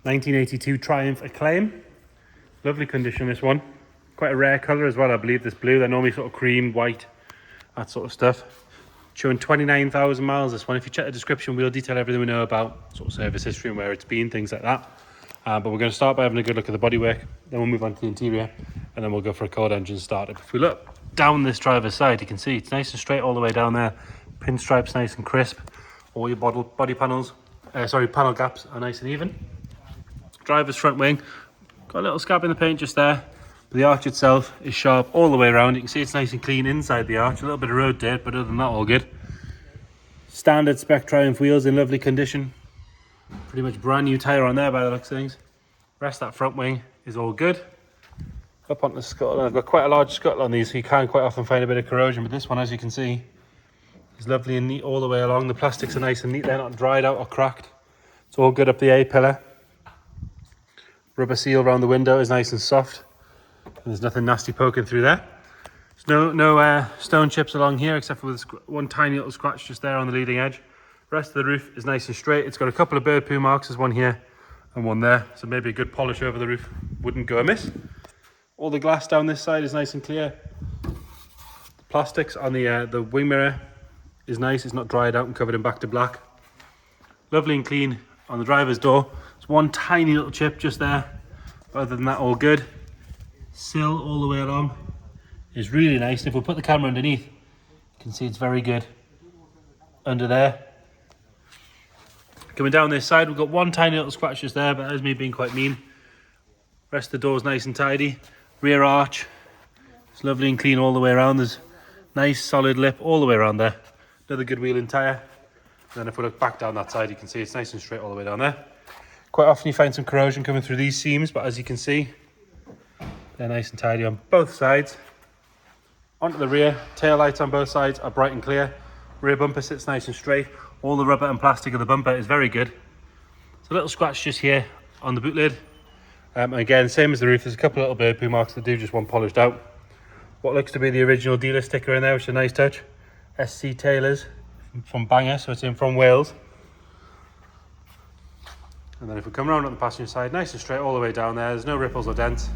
1982 Triumph Acclaim. Lovely condition, this one. Quite a rare colour as well, I believe, this blue. They're normally sort of cream, white, that sort of stuff. Showing 29,000 miles, this one. If you check the description, we'll detail everything we know about sort of service history and where it's been, things like that. But we're going to start by having a good look at the bodywork, then we'll move on to the interior, and then we'll go for a cold engine startup. If we look down this driver's side, you can see it's nice and straight all the way down there. Pinstripes nice and crisp. All your body panels, panel gaps are nice and even. Driver's front wing, got a little scab in the paint just there, but the arch itself is sharp all the way around. You can see it's nice and clean inside the arch, a little bit of road dirt, but other than that, all good. Standard spec Triumph wheels in lovely condition. Pretty much brand new tyre on there by the looks of things. Rest of that front wing is all good. Up onto the scuttle, I've got quite a large scuttle on these, so you can quite often find a bit of corrosion, but this one, as you can see, is lovely and neat all the way along. The plastics are nice and neat, they're not dried out or cracked. It's all good up the A-pillar. Rubber seal around the window is nice and soft. And there's nothing nasty poking through there. There's no stone chips along here, except for one tiny little scratch just there on the leading edge. The rest of the roof is nice and straight. It's got a couple of bird poo marks. There's one here and one there. So maybe a good polish over the roof wouldn't go amiss. All the glass down this side is nice and clear. The plastics on the wing mirror is nice. It's not dried out and covered in back to black. Lovely and clean on the driver's door. There's one tiny little chip just there. But other than that, all good. Sill all the way along is really nice. If we put the camera underneath, you can see it's very good under there. Coming down this side, we've got one tiny little scratch just there, but that is me being quite mean. Rest of the door's nice and tidy. Rear arch, it's lovely and clean all the way around. There's nice solid lip all the way around there. Another good wheel and tyre. And then if we look back down that side, you can see it's nice and straight all the way down there. Quite often you find some corrosion coming through these seams, but as you can see, they're nice and tidy on both sides. Onto the rear, tail lights on both sides are bright and clear. Rear bumper sits nice and straight. All the rubber and plastic of the bumper is very good. It's a little scratch just here on the boot lid. Again, same as the roof, there's a couple of little bird poo marks that do just want polished out. What looks to be the original dealer sticker in there, which is a nice touch. SC Taylors from Bangor, so it's in from Wales. And then if we come around on the passenger side, nice and straight all the way down there. There's no ripples or dents.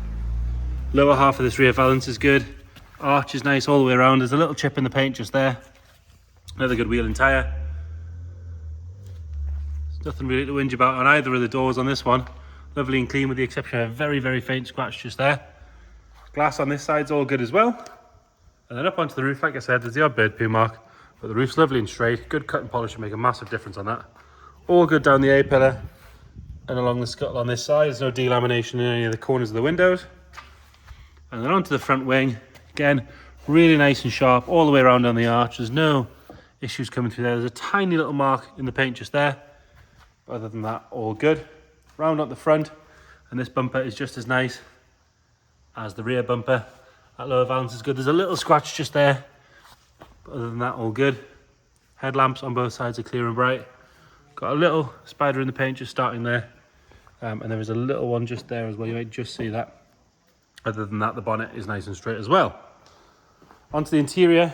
Lower half of this rear valance is good. Arch is nice all the way around. There's a little chip in the paint just there. Another good wheel and tyre. There's nothing really to whinge about on either of the doors on this one. Lovely and clean with the exception of a very, very faint scratch just there. Glass on this side's all good as well. And then up onto the roof, like I said, there's the odd bird poo mark, but the roof's lovely and straight. Good cut and polish will make a massive difference on that. All good down the A-pillar and along the scuttle on this side. There's no delamination in any of the corners of the windows. And then onto the front wing. Again, really nice and sharp all the way around on the arch. There's no issues coming through there. There's a tiny little mark in the paint just there. But other than that, all good. Round up the front, and this bumper is just as nice as the rear bumper. That lower valance is good. There's a little scratch just there, but other than that, all good. Headlamps on both sides are clear and bright. Got a little spider in the paint just starting there, and there is a little one just there as well. You might just see that. Other than that, the bonnet is nice and straight as well. Onto the interior.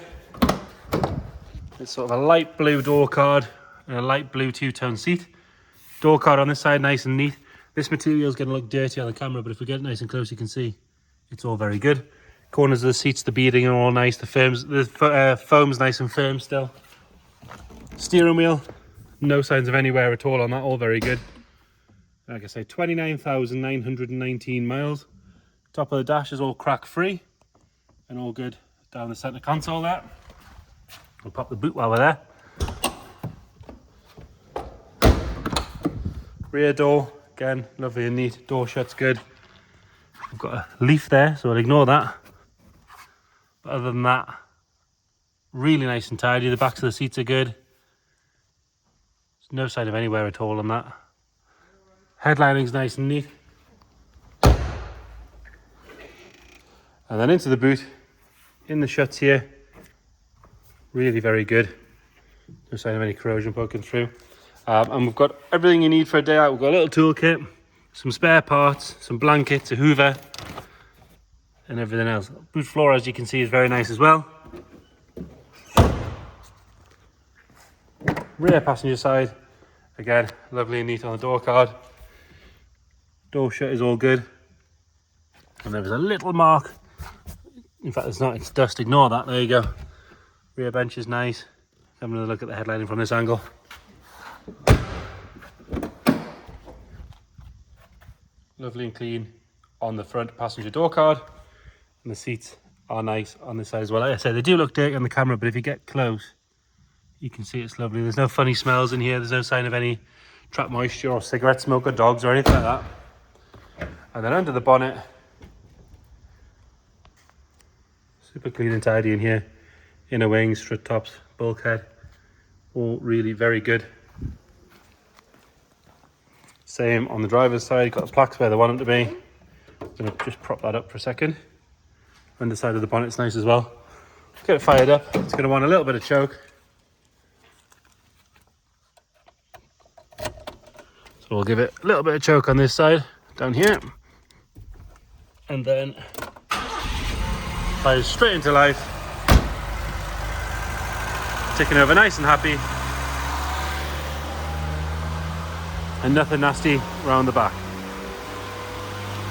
It's sort of a light blue door card and a light blue two-tone seat. Door card on this side, nice and neat. This material is going to look dirty on the camera, but if we get it nice and close, you can see it's all very good. Corners of the seats, the beading are all nice. The foam's nice and firm still. Steering wheel, no signs of any wear at all on that, all very good. Like I say, 29,919 miles. Top of the dash is all crack-free and all good down the centre console there. We'll pop the boot while we're there. Rear door, again, lovely and neat. Door shut's good. We've got a leaf there, so I'll ignore that. But other than that, really nice and tidy. The backs of the seats are good. There's no sign of any wear at all on that. Headlining's nice and neat. And then into the boot, in the shuts here, really very good. No sign of any corrosion poking through. And we've got everything you need for a day out. We've got a little toolkit, some spare parts, some blankets, a hoover, and everything else. Boot floor, as you can see, is very nice as well. Rear passenger side, again, lovely and neat on the door card. Door shut is all good. And there was a little mark. In fact, it's not, it's dust. Ignore that. There you go. Rear bench is nice. Have another look at the headlighting from this angle. Lovely and clean on the front passenger door card. And the seats are nice on this side as well. Like I said, they do look dirty on the camera, but if you get close, you can see it's lovely. There's no funny smells in here. There's no sign of any trapped moisture or cigarette smoke or dogs or anything like that. And then under the bonnet, super clean and tidy in here. Inner wings, strut tops, bulkhead, all really very good. Same on the driver's side, got the plaques where they want them to be. I'm gonna just prop that up for a second. Underside of the bonnet's nice as well. Get it fired up. It's gonna want a little bit of choke. So we'll give it a little bit of choke on this side, down here. And then fires straight into life. Ticking over nice and happy. And nothing nasty around the back.